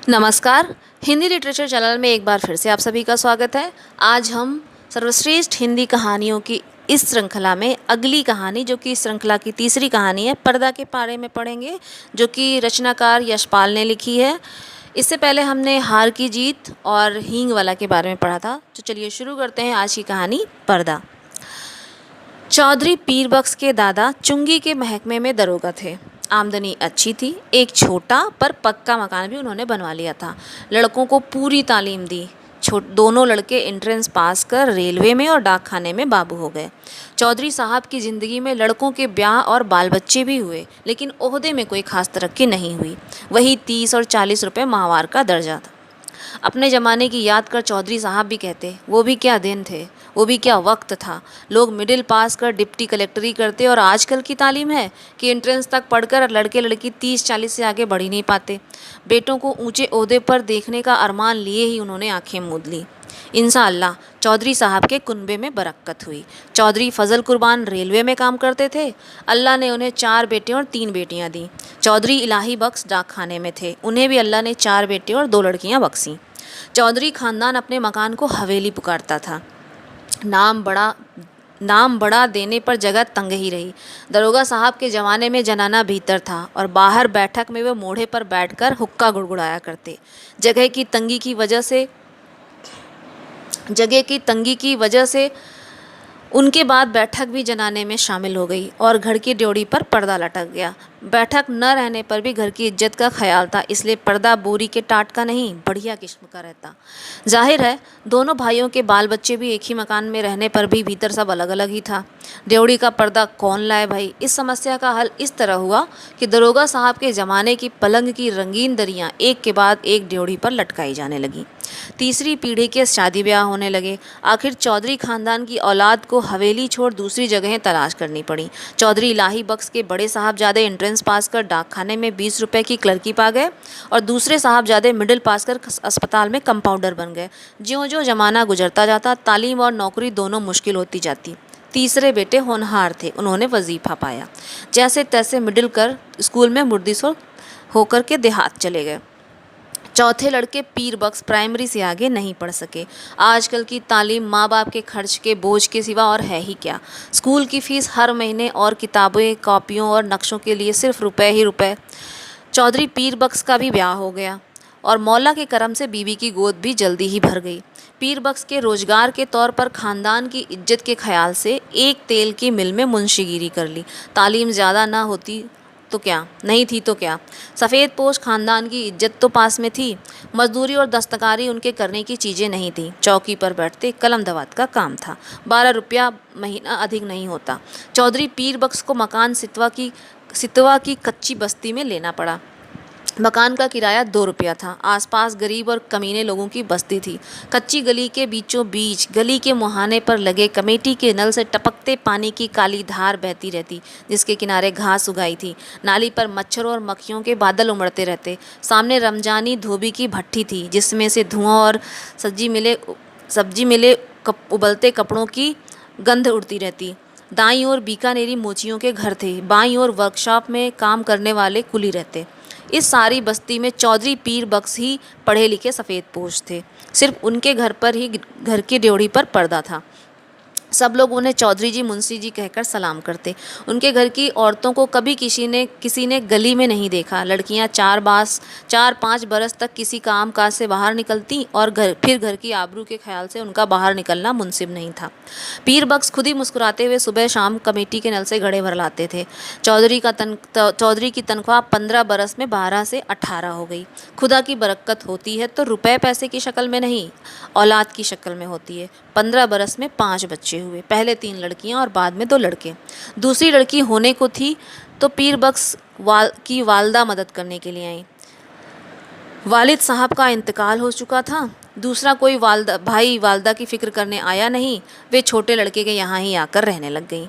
नमस्कार। Hindi literature channel में एक बार फिर से आप सभी का स्वागत है। आज हम सर्वश्रेष्ठ हिंदी कहानियों की इस श्रृंखला में अगली कहानी, जो कि इस श्रृंखला की तीसरी कहानी है, पर्दा के पारे में पढ़ेंगे, जो कि रचनाकार यशपाल ने लिखी है। इससे पहले हमने हार की जीत और हींग वाला के बारे में पढ़ा था। तो चलिए शुरू करते हैं आज की कहानी, पर्दा। चौधरी पीरबख्श के दादा चुंगी के महकमे में दरोगा थे। आमदनी अच्छी थी। एक छोटा पर पक्का मकान भी उन्होंने बनवा लिया था। लड़कों को पूरी तालीम दी। दोनों लड़के एंट्रेंस पास कर रेलवे में और डाकखाने में बाबू हो गए। चौधरी साहब की ज़िंदगी में लड़कों के ब्याह और बाल बच्चे भी हुए, लेकिन ओहदे में कोई खास तरक्की नहीं हुई। वही 30 और 40 रुपये माहवार का दर्जा था। अपने ज़माने की याद कर चौधरी साहब भी कहते, वो भी क्या दिन थे, वो भी क्या वक्त था। लोग मिडिल पास कर डिप्टी कलेक्टरी करते, और आजकल की तालीम है कि एंट्रेंस तक पढ़कर लड़के लड़की 30-40 से आगे बढ़ ही नहीं पाते। बेटों को ऊंचे ओहदे पर देखने का अरमान लिए ही उन्होंने आंखें मूंद ली। इंशाअल्लाह चौधरी साहब के कुनबे में बरकत हुई। चौधरी फजल कुर्बान रेलवे में काम करते थे। अल्लाह ने उन्हें 4 बेटे और 3 बेटियां दी। चौधरी इलाही बख्श डाकखाने में थे। उन्हें भी अल्लाह ने 4 बेटे और 2 लड़कियां बख्शीं। चौधरी खानदान अपने मकान को हवेली पुकारता था। नाम बड़ा देने पर जगह तंग ही रही। दरोगा साहब के ज़माने में जनाना भीतर था, और बाहर बैठक में वे मोढ़े पर बैठकर हुक्का गुड़गुड़ाया करते। जगह की तंगी की वजह से उनके बाद बैठक भी जनाने में शामिल हो गई, और घर की ड्योढ़ी पर पर्दा लटक गया। बैठक न रहने पर भी घर की इज्जत का ख्याल था, इसलिए पर्दा बोरी के टाट का नहीं, बढ़िया किस्म का रहता। जाहिर है दोनों भाइयों के बाल बच्चे भी एक ही मकान में रहने पर भी भीतर सब अलग अलग ही था। ड्योढ़ी का पर्दा कौन लाए भाई? इस समस्या का हल इस तरह हुआ कि दरोगा साहब के ज़माने की पलंग की रंगीन दरियाँ एक के बाद एक ड्योढ़ी पर लटकाई जाने लगी। तीसरी पीढ़ी के शादी ब्याह होने लगे। आखिर चौधरी खानदान की औलाद को हवेली छोड़ दूसरी जगहें तलाश करनी पड़ी। चौधरी इलाही बख्श के बड़े साहबजादे एंट्रेंस पास कर डाकखाने में 20 रुपए की क्लर्की पा गए, और दूसरे साहबजादे मिडिल पास कर अस्पताल में कंपाउंडर बन गए। ज्यों ज्यों जमाना गुजरता जाता, तालीम और नौकरी दोनों मुश्किल होती जाती। तीसरे बेटे होनहार थे। उन्होंने वजीफा पाया। जैसे तैसे मिडिल कर स्कूल में मुर्दिसो होकर के देहात चले गए। चौथे लड़के पीरबख्श प्राइमरी से आगे नहीं पढ़ सके। आजकल की तालीम माँ बाप के खर्च के बोझ के सिवा और है ही क्या। स्कूल की फ़ीस हर महीने, और किताबें, कॉपियों और नक्शों के लिए सिर्फ रुपए ही रुपए। चौधरी पीरबख्श का भी ब्याह हो गया, और मौला के करम से बीवी की गोद भी जल्दी ही भर गई। पीरबख्श के रोजगार के तौर पर खानदान की इज्जत के ख्याल से एक तेल की मिल में मुंशीगिरी कर ली। तालीम ज़्यादा ना होती तो क्या, नहीं थी तो क्या, सफ़ेद पोश खानदान की इज्जत तो पास में थी। मजदूरी और दस्तकारी उनके करने की चीज़ें नहीं थी। चौकी पर बैठते कलम दवात का काम था। 12 रुपया महीना अधिक नहीं होता। चौधरी पीरबख्श को मकान सितवा की कच्ची बस्ती में लेना पड़ा। मकान का किराया 2 रुपया था। आसपास गरीब और कमीने लोगों की बस्ती थी। कच्ची गली के बीचों बीच गली के मुहाने पर लगे कमेटी के नल से टपकते पानी की काली धार बहती रहती, जिसके किनारे घास उगाई थी। नाली पर मच्छरों और मक्खियों के बादल उमड़ते रहते। सामने रमजानी धोबी की भट्ठी थी, जिसमें से धुआं और सब्जी मिले उबलते कपड़ों की गंध उड़ती रहती। दाईं ओर बीकानेरी मोचियों के घर थे। बाईं ओर वर्कशॉप में काम करने वाले कुली रहते। इस सारी बस्ती में चौधरी पीरबख्श ही पढ़े लिखे सफ़ेद पोश थे। सिर्फ उनके घर की ड्योढ़ी पर पर्दा था। सब लोग उन्हें चौधरी जी, मुंशी जी कहकर सलाम करते। उनके घर की औरतों को कभी किसी ने गली में नहीं देखा। लड़कियां 4-5 बरस तक किसी काम काज से बाहर निकलती, और फिर घर की आबरू के ख्याल से उनका बाहर निकलना मुनसिब नहीं था। पीरबख्श खुद ही मुस्कुराते हुए सुबह शाम कमेटी के नल से घड़े भर लाते थे। चौधरी की तनख्वाह 15 बरस में 12 से 18 हो गई। खुदा की बरकत होती है तो रुपए पैसे की शक्ल में नहीं, औलाद की शक्ल में होती है। 15 बरस में 5 बच्चे हुए। पहले 3 लड़कियां और बाद में 2 लड़के। दूसरी लड़की होने को थी तो पीरबख्श की वालदा मदद करने के लिए आई। वालिद साहब का इंतकाल हो चुका था। दूसरा कोई वालदा की फ़िक्र करने आया नहीं। वे छोटे लड़के के यहाँ ही आकर रहने लग गईं।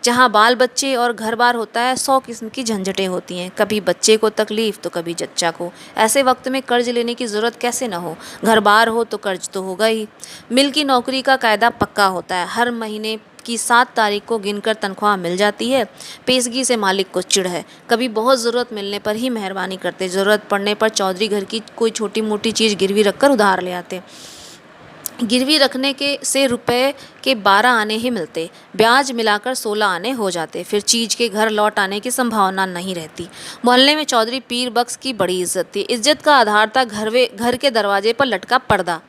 जहाँ बाल बच्चे और घर बार होता है, 100 किस्म की झंझटें होती हैं। कभी बच्चे को तकलीफ़ तो कभी जच्चा को। ऐसे वक्त में कर्ज लेने की ज़रूरत कैसे न हो। घर बार हो तो कर्ज तो होगा ही। मिल की नौकरी का कायदा पक्का होता है। हर महीने जबकि 7 तारीख को गिनकर तनख्वाह मिल जाती है। पेशगी से मालिक को चिढ़ है। कभी बहुत ज़रूरत मिलने पर ही मेहरबानी करते, ज़रूरत पड़ने पर चौधरी घर की कोई छोटी मोटी चीज़ गिरवी रखकर उधार ले आते। गिरवी रखने के से रुपए के 12 आने ही मिलते, ब्याज मिलाकर 16 आने हो जाते। फिर चीज़ के घर लौट आने की संभावना नहीं रहती। मोहल्ले में चौधरी पीर बख्श की बड़ी इज्जत थी। इज्जत का आधार था घर के दरवाजे पर लटका पर्दा।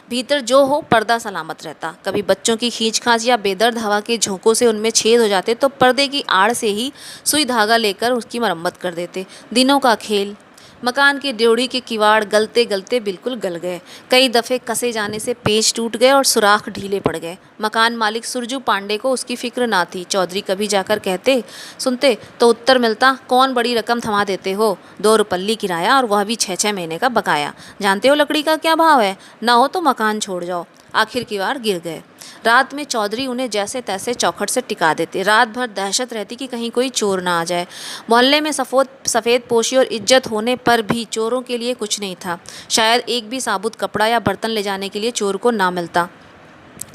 भीतर जो हो पर्दा सलामत रहता। कभी बच्चों की खींच-खाच या बेदर्द हवा के झोंकों से उनमें छेद हो जाते तो पर्दे की आड़ से ही सुई धागा लेकर उसकी मरम्मत कर देते। दिनों का खेल। मकान की ड्योढ़ी के किवाड़ गलते गलते बिल्कुल गल गए। कई दफ़े कसे जाने से पेच टूट गए और सुराख ढीले पड़ गए। मकान मालिक सुरजू पांडे को उसकी फिक्र ना थी। चौधरी कभी जाकर कहते सुनते तो उत्तर मिलता, कौन बड़ी रकम थमा देते हो, 2 रुपल्ली किराया और वह भी 6-6 महीने का बकाया। जानते हो लकड़ी का क्या भाव है, ना हो तो मकान छोड़ जाओ। आखिर किवाड़ गिर गए। रात में चौधरी उन्हें जैसे तैसे चौखट से टिका देते। रात भर दहशत रहती कि कहीं कोई चोर ना आ जाए। मोहल्ले में सफ़ेद पोशी और इज्जत होने पर भी चोरों के लिए कुछ नहीं था। शायद एक भी साबुत कपड़ा या बर्तन ले जाने के लिए चोर को ना मिलता।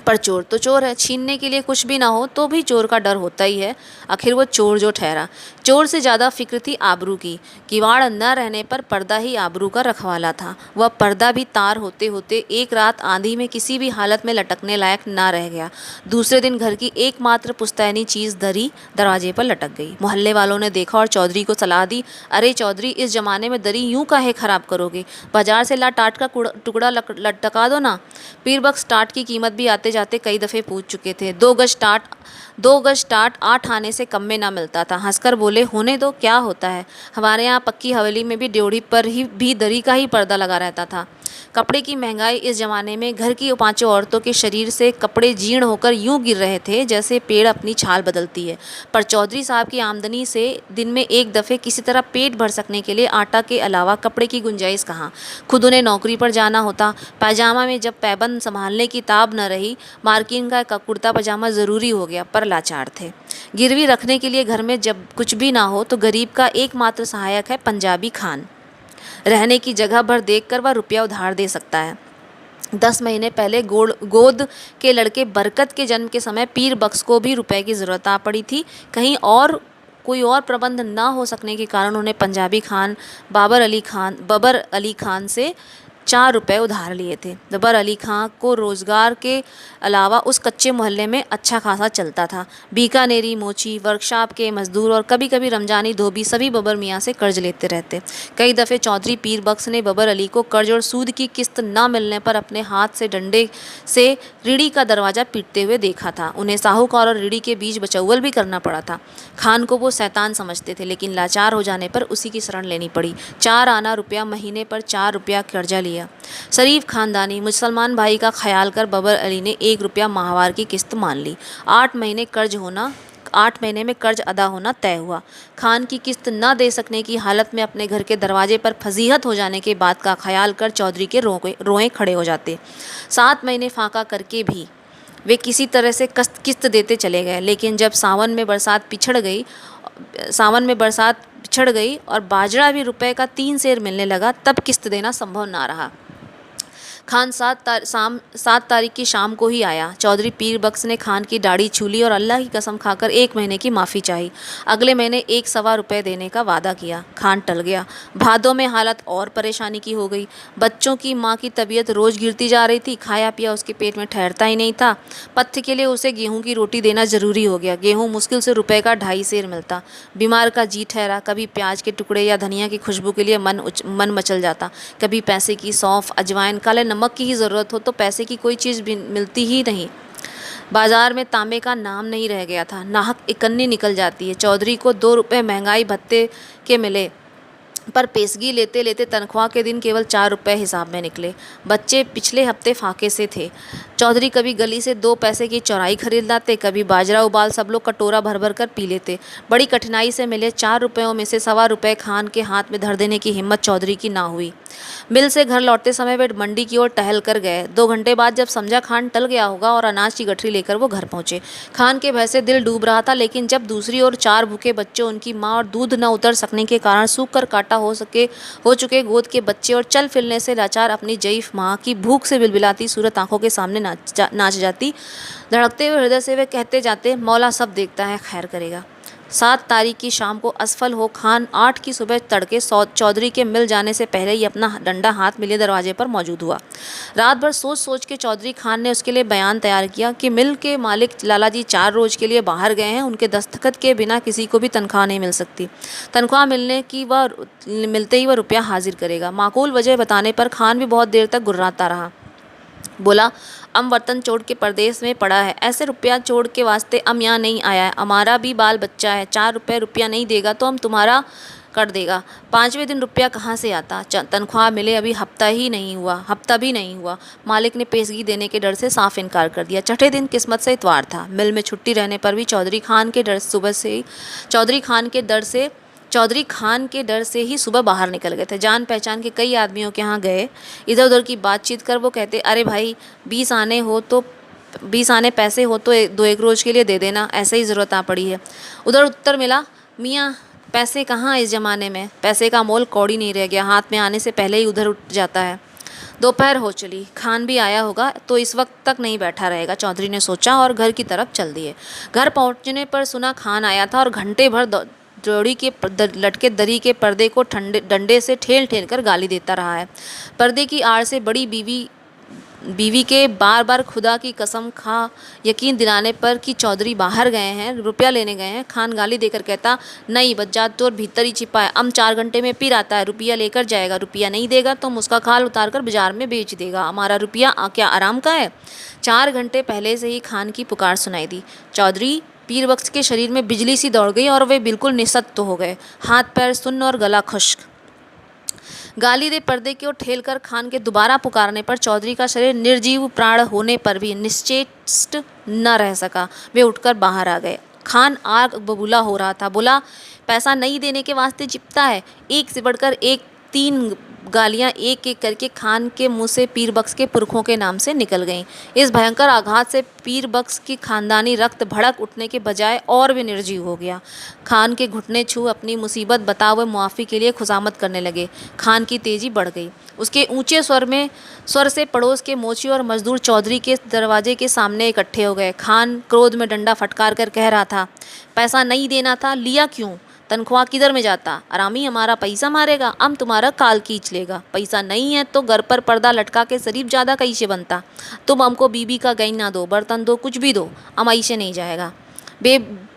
पर चोर तो चोर है, छीनने के लिए कुछ भी ना हो तो भी चोर का डर होता ही है। आखिर वो चोर जो ठहरा। चोर से ज़्यादा फिक्र थी आबरू की। किवाड़ न रहने पर पर्दा ही आबरू का रखवाला था। वह पर्दा भी तार होते होते एक रात आंधी में किसी भी हालत में लटकने लायक ना रह गया। दूसरे दिन घर की एकमात्र पुश्तैनी चीज़ दरी दरवाजे पर लटक गई। मोहल्ले वालों ने देखा और चौधरी को सलाह दी, अरे चौधरी, इस ज़माने में दरी यूँ काहे खराब करोगे, बाजार से ला टाट का टुकड़ा लटका दो ना। पीरबख्श टाट की कीमत भी आते जाते कई दफ़े पूछ चुके थे। 2 गज टाट 8 आने से कम में ना मिलता था। हंसकर बोले, होने दो, क्या होता है, हमारे यहाँ पक्की हवेली में भी ड्योढ़ी पर ही भी दरी का ही पर्दा लगा रहता था। कपड़े की महंगाई इस ज़माने में घर की 5 औरतों के शरीर से कपड़े जीर्ण होकर यूं गिर रहे थे जैसे पेड़ अपनी छाल बदलती है। पर चौधरी साहब की आमदनी से दिन में एक दफ़े किसी तरह पेट भर सकने के लिए आटा के अलावा कपड़े की गुंजाइश कहाँ। खुद उन्हें नौकरी पर जाना होता। पैजामा में जब पैबंद संभालने की ताब न रही, मार्किन का कुर्ता पजामा ज़रूरी हो गया। पर लाचार थे। गिरवी रखने के लिए घर में जब कुछ भी ना हो तो गरीब का एकमात्र सहायक है पंजाबी खान। रहने की जगह भर देखकर वह रुपया उधार दे सकता है। 10 महीने पहले गोद के लड़के बरकत के जन्म के समय पीर बख्श को भी रुपए की ज़रूरत आ पड़ी थी। कहीं और कोई और प्रबंध ना हो सकने के कारण उन्हें पंजाबी खान बबर अली खान से 4 रुपये उधार लिए थे। बबर अली खां को रोज़गार के अलावा उस कच्चे मोहल्ले में अच्छा खासा चलता था। बीकानेरी मोची, वर्कशॉप के मजदूर और कभी कभी रमजानी धोबी सभी बबर मियाँ से कर्ज लेते रहते। कई दफ़े चौधरी पीर बख्श ने बबर अली को कर्ज और सूद की किस्त न मिलने पर अपने हाथ से डंडे से रीढ़ी का दरवाज़ा पीटते हुए देखा था। उन्हें साहूकार और रीढ़ी के बीच बचौल भी करना पड़ा था। खान को वो शैतान समझते थे, लेकिन लाचार हो जाने पर उसी की शरण लेनी पड़ी। 4 आना रुपया महीने पर 4 रुपया कर्जा लिया। शरीफ खानदानी मुसलमान भाई का ख्याल कर बबर अली ने 1 रुपया माहवार की किस्त मान ली। 8 महीने में कर्ज अदा होना तय हुआ। खान की किस्त न दे सकने की हालत में अपने घर के दरवाजे पर फजीहत हो जाने के बाद का ख्याल कर चौधरी के रोए खड़े हो जाते। 7 महीने फाका करके भी वे किसी तरह से किस्त देते चले गए। लेकिन जब सावन में बरसात पिछड़ गई और बाजरा भी रुपए का 3 सेर मिलने लगा, तब किस्त देना संभव ना रहा। खान 7 तारीख की शाम को ही आया। चौधरी पीर बख्श ने खान की दाढ़ी छू ली और अल्लाह की कसम खाकर 1 महीने की माफ़ी चाही। अगले महीने 1 सवा रुपये देने का वादा किया। खान टल गया। भादों में हालत और परेशानी की हो गई। बच्चों की माँ की तबीयत रोज़ गिरती जा रही थी। खाया पिया उसके पेट में ठहरता ही नहीं था। पथ्य के लिए उसे गेहूँ की रोटी देना ज़रूरी हो गया। गेहूँ मुश्किल से रुपये का 2.5 सेर मिलता। बीमार का जी ठहरा। कभी प्याज के टुकड़े या धनिया की खुशबू के लिए मन मचल जाता। कभी पैसे की सौंफ, अजवाइन, काले नमक की ही ज़रूरत हो तो पैसे की कोई चीज़ भी मिलती ही नहीं। बाजार में तांबे का नाम नहीं रह गया था। नाहक इकन्नी निकल जाती है। चौधरी को 2 रुपये महंगाई भत्ते के मिले, पर पेशगी लेते लेते तनख्वाह के दिन केवल 4 रुपये हिसाब में निकले। बच्चे पिछले हफ्ते फाके से थे। चौधरी कभी गली से 2 पैसे की चौराई खरीद लाते, कभी बाजरा उबाल सब लोग कटोरा भर भर कर पी लेते। बड़ी कठिनाई से मिले 4 रुपयों में से 1.25 रुपये खान के हाथ में धर देने की हिम्मत चौधरी की ना हुई। मिल से घर लौटते समय वे मंडी की ओर टहल कर गए। 2 घंटे बाद जब समझा खान टल गया होगा और अनाज की गठरी लेकर वो घर पहुंचे। खान के भय से दिल डूब रहा था, लेकिन जब दूसरी ओर 4 भूखे बच्चों, उनकी माँ और दूध न उतर सकने के कारण सूख कर काटा हो चुके गोद के बच्चे और चल फिरने से लाचार अपनी जईफ माँ की भूख से बिलबिलाती सूरत आंखों के सामने नाच जाती। धड़कते हुए हृदय से वे कहते जाते, मौला सब देखता है, खैर करेगा। 7 तारीख की शाम को असफल हो खान 8 की सुबह तड़के चौधरी के मिल जाने से पहले ही अपना डंडा हाथ में लिए दरवाजे पर मौजूद हुआ। रात भर सोच सोच के चौधरी खान ने उसके लिए बयान तैयार किया कि मिल के मालिक लालाजी 4 रोज के लिए बाहर गए हैं, उनके दस्तखत के बिना किसी को भी तनख्वाह नहीं मिल सकती। तनख्वाह मिलते ही वह रुपया हाजिर करेगा। माकूल वजह बताने पर खान भी बहुत देर तक गुर्राता रहा। बोला, अम वतन छोड़ के परदेश में पड़ा है, ऐसे रुपया छोड़ के वास्ते अम यहाँ नहीं आया है। हमारा भी बाल बच्चा है, 4 रुपया नहीं देगा तो हम तुम्हारा कर देगा। 5वें दिन रुपया कहाँ से आता? तनख्वाह मिले अभी हफ्ता भी नहीं हुआ। मालिक ने पेशगी देने के डर से साफ इनकार कर दिया। 6ठे दिन किस्मत से इतवार था। मिल में छुट्टी रहने पर भी चौधरी खान के डर से ही सुबह बाहर निकल गए थे। जान पहचान के कई आदमियों के यहाँ गए, इधर उधर की बातचीत कर वो कहते, अरे भाई 20 आने पैसे हो तो 2-1 रोज के लिए दे देना, ऐसे ही ज़रूरत आ पड़ी है। उधर उत्तर मिला, मियाँ पैसे कहाँ इस ज़माने में, पैसे का मोल कौड़ी नहीं रह गया, हाथ में आने से पहले ही उधर उठ जाता है। दोपहर हो चली, खान भी आया होगा तो इस वक्त तक नहीं बैठा रहेगा, चौधरी ने सोचा और घर की तरफ चल दिए। घर पहुँचने पर सुना खान आया था और घंटे भर जोड़ी के लटके दरी के पर्दे को डंडे से ठेल कर गाली देता रहा है। पर्दे की आड़ से बड़ी बीवी के बार बार खुदा की कसम खा यकीन दिलाने पर कि चौधरी बाहर गए हैं, रुपया लेने गए हैं, खान गाली देकर कहता, नहीं बज्जात तो भीतर ही छिपा है, 4 घंटे में फिर आता है, रुपया लेकर जाएगा, रुपया नहीं देगा तो उसका खाल उतार कर बाजार में बेच देगा, हमारा रुपया क्या आराम का है? 4 घंटे पहले से ही खान की पुकार सुनाई दी। चौधरी पीर बख्श के शरीर में बिजली सी दौड़ गई और वे बिल्कुल निस्सत्व हो गए, हाथ पैर सुन्न और गला खुश्क। गाली दे पर्दे की ओर ठेल कर खान के दोबारा पुकारने पर चौधरी का शरीर निर्जीव प्राण होने पर भी निश्चेष्ट न रह सका। वे उठकर बाहर आ गए। खान आग बबूला हो रहा था। बोला, पैसा नहीं देने के वास्ते चिपता है। एक से बढ़कर एक 3 गालियां एक एक करके खान के मुंह से पीर बख्श के पुरखों के नाम से निकल गईं। इस भयंकर आघात से पीर बख्श की खानदानी रक्त भड़क उठने के बजाय और भी निर्जीव हो गया। खान के घुटने छू अपनी मुसीबत बता हुए मुआफ़ी के लिए खुशामद करने लगे। खान की तेजी बढ़ गई। उसके ऊंचे स्वर से पड़ोस के मोची और मजदूर चौधरी के दरवाजे के सामने इकट्ठे हो गए। खान क्रोध में डंडा फटकार कर कह रहा था, पैसा नहीं देना था, लिया क्यों? तनख्वाह किधर में जाता? आरामी हमारा पैसा मारेगा, हम तुम्हारा काल खींच लेगा। पैसा नहीं है तो घर पर पर्दा लटका के शरीफ ज़्यादा कैसे बनता? तुम हमको बीबी का गहना दो, बर्तन दो, कुछ भी दो, हम ऐसे नहीं जाएगा।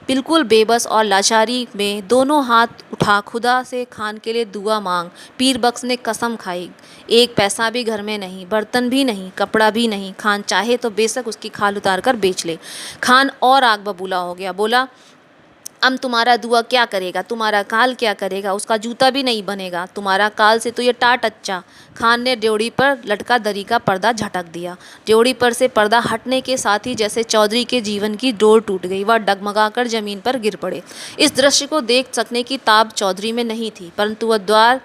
बिल्कुल बेबस और लाचारी में दोनों हाथ उठा खुदा से खान के लिए दुआ मांग पीर बख्श ने कसम खाई, 1 पैसा भी घर में नहीं, बर्तन भी नहीं, कपड़ा भी नहीं। खान चाहे तो बेशक उसकी खाल उतार कर बेच ले। खान और आग बबूला हो गया। बोला, हम तुम्हारा दुआ क्या करेगा, तुम्हारा काल क्या करेगा, उसका जूता भी नहीं बनेगा, तुम्हारा काल से तो ये टाट अच्छा। खान ने ड्योढ़ी पर लटका दरी का पर्दा झटक दिया। ड्योढ़ी पर से पर्दा हटने के साथ ही जैसे चौधरी के जीवन की डोर टूट गई। वह डगमगाकर जमीन पर गिर पड़े। इस दृश्य को देख सकने की ताब चौधरी में नहीं थी, परंतु वह द्वार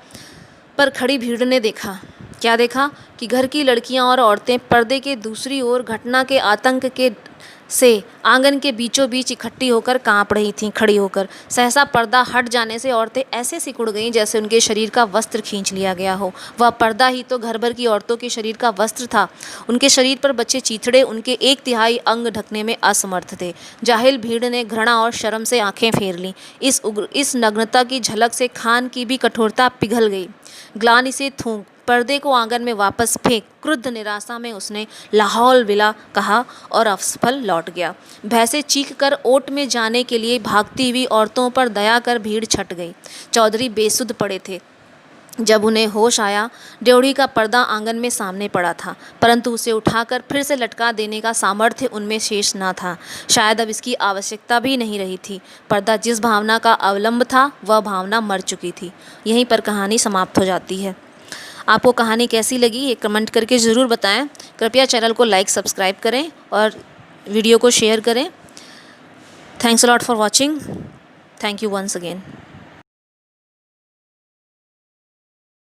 पर खड़ी भीड़ ने देखा। क्या देखा कि घर की लड़कियां और औरतें पर्दे के दूसरी ओर घटना के आतंक के से आंगन के बीचों बीच इकट्ठी होकर कांप रही थीं। खड़ी होकर सहसा पर्दा हट जाने से औरतें ऐसे सिकुड़ गईं जैसे उनके शरीर का वस्त्र खींच लिया गया हो। वह पर्दा ही तो घर भर की औरतों के शरीर का वस्त्र था। उनके शरीर पर बचे चीथड़े उनके 1/3 अंग ढकने में असमर्थ थे। जाहिल भीड़ ने घृणा और शर्म से आंखें फेर लीं। इस नग्नता की झलक से खान की भी कठोरता पिघल गई। ग्लानि से थूक पर्दे को आंगन में वापस फेंक क्रुद्ध निराशा में उसने लाहौल विला कहा और असफल लौट गया। भैंसे चीख कर ओट में जाने के लिए भागती हुई औरतों पर दया कर भीड़ छट गई। चौधरी बेसुध पड़े थे। जब उन्हें होश आया, ड्योढ़ी का पर्दा आंगन में सामने पड़ा था, परंतु उसे उठाकर फिर से लटका देने का सामर्थ्य उनमें शेष न था। शायद अब इसकी आवश्यकता भी नहीं रही थी। पर्दा जिस भावना का अवलंब था वह भावना मर चुकी थी। यहीं पर कहानी समाप्त हो जाती है। आपको कहानी कैसी लगी ये कमेंट करके ज़रूर बताएं। कृपया चैनल को लाइक सब्सक्राइब करें और वीडियो को शेयर करें। Thanks a lot for watching. Thank you once again.